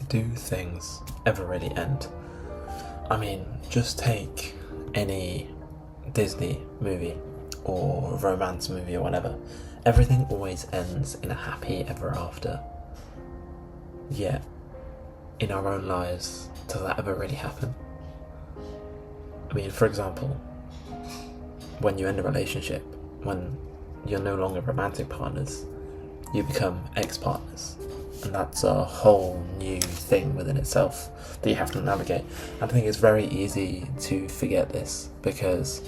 Do things ever really end? I mean, just take any Disney movie or romance movie or whatever. Everything always ends in a happy ever after. Yet, in our own lives, does that ever really happen? I mean, for example, when you end a relationship, when you're no longer romantic partners, you become ex-partners. And that's a whole new thing within itself that you have to navigate. I think it's very easy to forget this because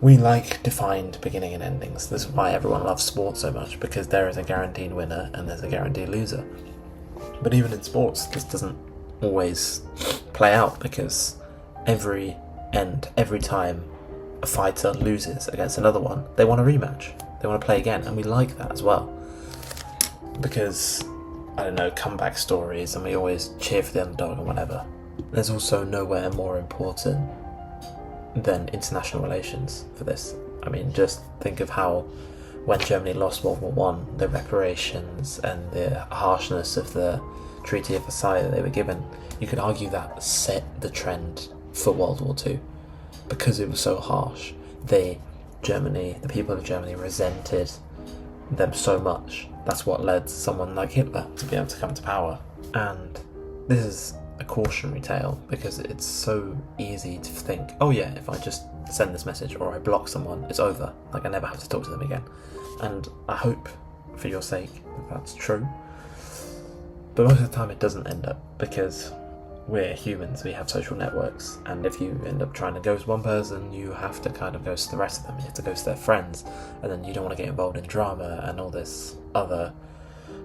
we like defined beginning and endings. This is why everyone loves sports so much, because there is a guaranteed winner and there's a guaranteed loser. But even in sports, this doesn't always play out, because every time a fighter loses against another one, they want a rematch. They want to play again, and we like that as well. Because, I don't know, comeback stories, and we always cheer for the underdog and whatever. There's also nowhere more important than international relations for this. I mean, just think of how when Germany lost World War One, the reparations and the harshness of the Treaty of Versailles that they were given, you could argue that set the trend for World War Two, because it was so harsh. The people of Germany resented them so much. That's what led someone like Hitler to be able to come to power. And this is a cautionary tale, because it's so easy to think, oh yeah, if I just send this message or I block someone, it's over. Like, I never have to talk to them again. And I hope, for your sake, that that's true. But most of the time it doesn't end up, because we're humans, we have social networks, and if you end up trying to ghost one person, you have to kind of ghost the rest of them. You have to ghost their friends, and then you don't want to get involved in drama and all this other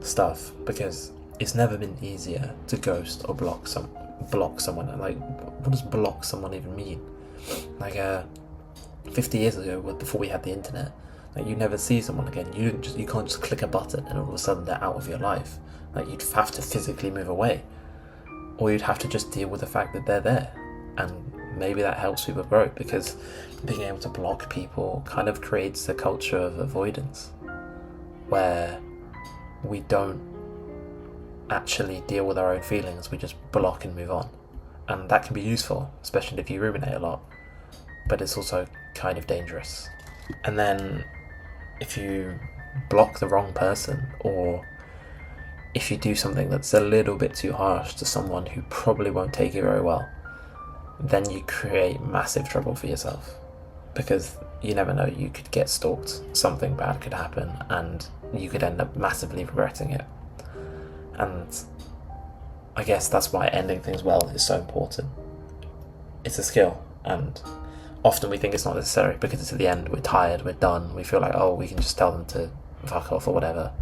stuff, because it's never been easier to ghost or block someone. And like, what does block someone even mean? Like 50 years ago, before we had the internet, like, you never see someone again. You can't just click a button and all of a sudden they're out of your life. Like, you'd have to physically move away, or you'd have to just deal with the fact that they're there. And maybe that helps people grow, because being able to block people kind of creates a culture of avoidance, where we don't actually deal with our own feelings, we just block and move on. And that can be useful, especially if you ruminate a lot, but it's also kind of dangerous. And then if you block the wrong person, or if you do something that's a little bit too harsh to someone who probably won't take it very well, then you create massive trouble for yourself, because you never know, you could get stalked, something bad could happen, and you could end up massively regretting it. And I guess that's why ending things well is so important. It's a skill, and often we think it's not necessary, because it's at the end, we're tired, we're done, we feel like, oh, we can just tell them to fuck off or whatever.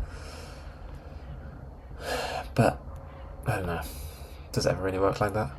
But I don't know, does it ever really work like that?